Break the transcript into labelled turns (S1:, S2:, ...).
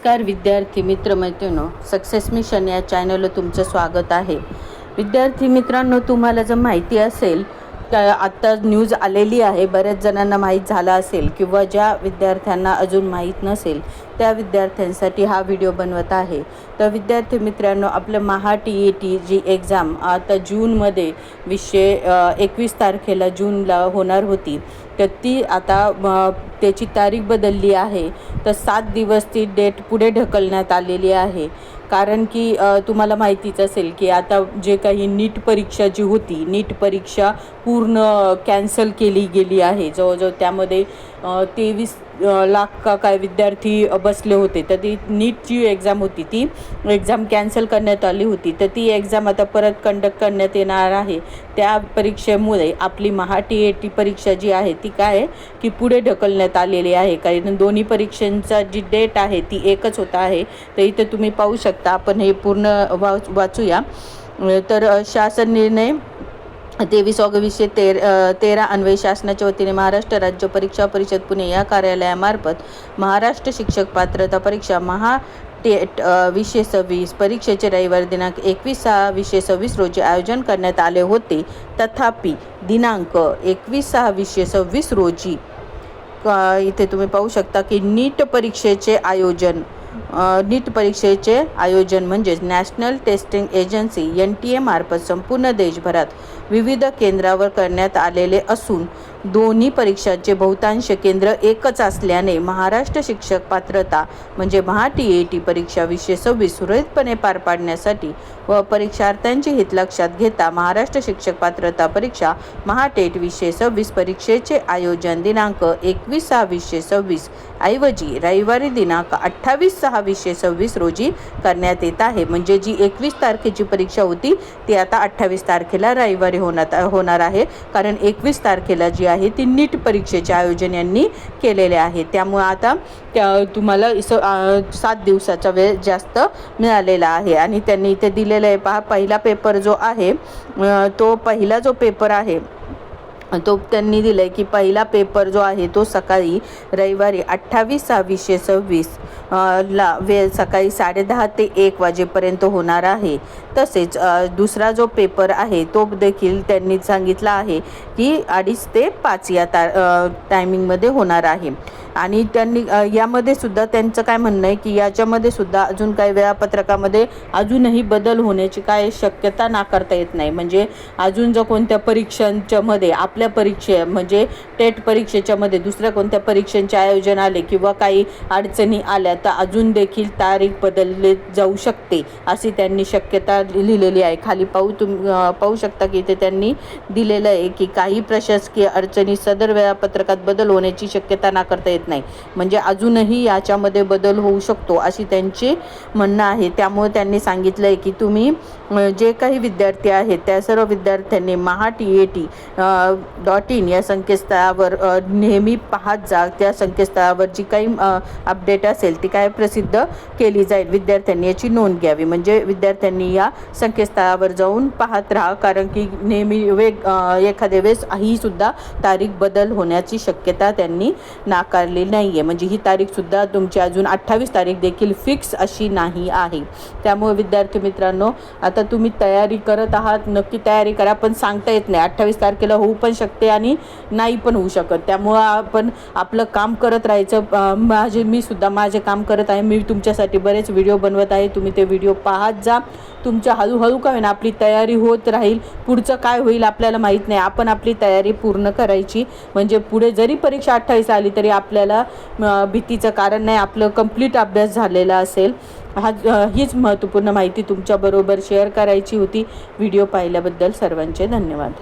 S1: नमस्कार विद्यार्थी मित्र मैत्रिणींनो, सक्सेस मिशन या चॅनलला तुमचं स्वागत आहे। विद्यार्थी मित्रांनो, तुम्हाला जर माहिती असेल तर आता न्यूज आलेली आहे, बऱ्याच जणांना माहीत झाला असेल किंवा ज्या विद्यार्थ्यांना अजून माहीत नसेल त्या विद्यार्थ्यांसाठी हा व्हिडिओ बनवत आहे। तर विद्यार्थी मित्रांनो, आपलं महा TET जी एक्झाम आता जूनमध्ये 21 तारखेला जूनला होणार होती, तर ती आता त्याची तारीख बदलली आहे। तर 7 दिवस ती डेट पुढे ढकलण्यात आलेली आहे। कारण की तुम्हाला माहितीच असेल की आता जे काही नीट परीक्षा जी होती, नीट परीक्षा पूर्ण कॅन्सल केली गेली आहे। जवळजवळ त्यामध्ये 23 लाख का काय विद्यार्थी बसले होते। तर ती नीट जी एक्झाम होती ती एक्झाम कॅन्सल करण्यात आली होती। तर ती एक्झाम आता परत कंडक्ट करण्यात येणार आहे। त्या परीक्षेमुळे आपली महा TET परीक्षा जी आहे ती काय आहे की पुढे ढकलण्यात आलेली आहे। कारण दोन्ही परीक्षांचा जी डेट आहे ती एकच होत आहे। तर इथे तुम्ही पाहू शकता, आपण हे पूर्ण वाचूया। तर शासन निर्णय 23 ऑगस्ट 2013 अन्वये शासनाच्या वतीने महाराष्ट्र राज्य परीक्षा परिषद पुणे या कार्यालयामार्फत महाराष्ट्र शिक्षक पात्रता परीक्षा महा टेट 2026 परीक्षेचे रविवार दिनांक 21/6/2026 रोजी आयोजन करण्यात आले होते। तथापि दिनांक 21/6/2026 रोजी इथे तुम्ही पाहू शकता की नीट परीक्षेचे आयोजन म्हणजेच नॅशनल टेस्टिंग एजन्सी NTA मार्फत संपूर्ण देशभरात विविध केंद्रावर करण्यात आलेले असून दोन्ही परीक्षांचे बहुतांश केंद्र एकच असल्याने महाराष्ट्र शिक्षक पात्रता म्हणजे महा TET परीक्षा 2026 सुरळीतपणे पार पाडण्यासाठी व परीक्षार्थ्यांचे हित लक्षात घेता महाराष्ट्र शिक्षक पात्रता परीक्षा महा टेट 2026 परीक्षेचे आयोजन दिनांक 21/6/2026 ऐवजी रविवारी दिनांक 28/6/2026 रोजी करण्यात येत आहे। म्हणजे जी 21 तारखेची परीक्षा होती ती आता 28 तारखेला रविवारी होणार आहे। कारण 21 तारखेला जी आहे ती नीट परीक्षेचे आयोजन यांनी केलेले आहे। त्यामुळे आता तुम्हाला 7 दिवसाचा वेळ जास्त मिळालेला आहे। आणि त्यांनी इथे दिलेलं आहे पहा, पहिला पेपर जो आहे तो पहिला जो पेपर आहे तो त्यांनी दिलाय की पहिला पेपर जो आहे तो सकाळी रविवारी 28/6/2026 ला वेळ सकाळी 10:30 ते 1 वाजेपर्यंत होणार आहे। तसेच दुसरा जो पेपर आहे तो देखील त्यांनी सांगितला आहे की 2:30 ते 5 या टायमिंगमध्ये होणार आहे। आणि त्यांनी यामध्ये सुद्धा त्यांचं काय म्हणणं आहे की याच्यामध्ये सुद्धा अजून काही वेळापत्रकामध्ये अजूनही बदल होण्याची काय शक्यता नाकारता येत नाही। म्हणजे अजून जर कोणत्या परीक्षांच्या मध्ये आपल्या परीक्षे म्हणजे टेट परीक्षेच्या मध्ये दुसऱ्या कोणत्या परीक्षांचे आयोजन आले किंवा काही अडचणी आल्या तर अजून देखील तारीख बदलली जाऊ शकते अशी त्यांनी शक्यता लिहिलेली आहे। खाली पाहू शकता की इथे त्यांनी दिलेलं आहे की काही प्रशासकीय अडचणी सदर वेळापत्रकात बदल होण्याची शक्यता नाकारता येत नाही। म्हणजे अजूनही याच्यामध्ये बदल होऊ शकतो अशी त्यांची म्हणणं आहे। त्यामुळे त्यांनी सांगितलं आहे की तुम्ही जे काही विद्यार्थी आहेत त्या सर्व विद्यार्थ्यांनी mahatet.in या संकेतस्थळावर नेहमी पाहत जा। त्या संकेतस्थळावर जी काही अपडेट असेल ती काय प्रसिद्ध केली जाईल, विद्यार्थ्यांनी याची नोंद घ्यावी। म्हणजे विद्यार्थ्यांनी या संकेतस्थळावर जाऊन पाहत राहा, कारण की नेहमी एखाद्या वेळेस ही सुद्धा तारीख बदल होण्याची शक्यता त्यांनी नाकारली नाही आहे। म्हणजे ही तारीख सुद्धा तुमची अजून 28 तारीख देखील फिक्स अशी नाही आहे। त्यामुळे विद्यार्थी मित्रांनो, आता तुम्ही तयारी करत आहात, नक्की तयारी करा, पण सांगता येत नाही 28 तारखेला होऊ पण शकते आणि नाही पण होऊ शकत। त्यामुळे आपण आपलं काम करत राहायचं। मी सुद्धा माझे काम करत आहे, मी तुमच्यासाठी बरेच व्हिडिओ बनवत आहे, तुम्ही ते व्हिडिओ पाहत जा। तुमच्या हळूहळू का होईना आपली तयारी होत राहील। पुढचं काय होईल आपल्याला माहीत नाही, आपण आपली तयारी पूर्ण करायची। म्हणजे पुढे जरी परीक्षा 28 आली तरी आपल्याला भीतीचं कारण नाही, आपलं कंप्लीट अभ्यास झालेला असेल। हीच महत्त्वपूर्ण माहिती तुमच्याबरोबर शेअर करायची होती। व्हिडिओ पाहिल्याबद्दल सर्वांचे धन्यवाद।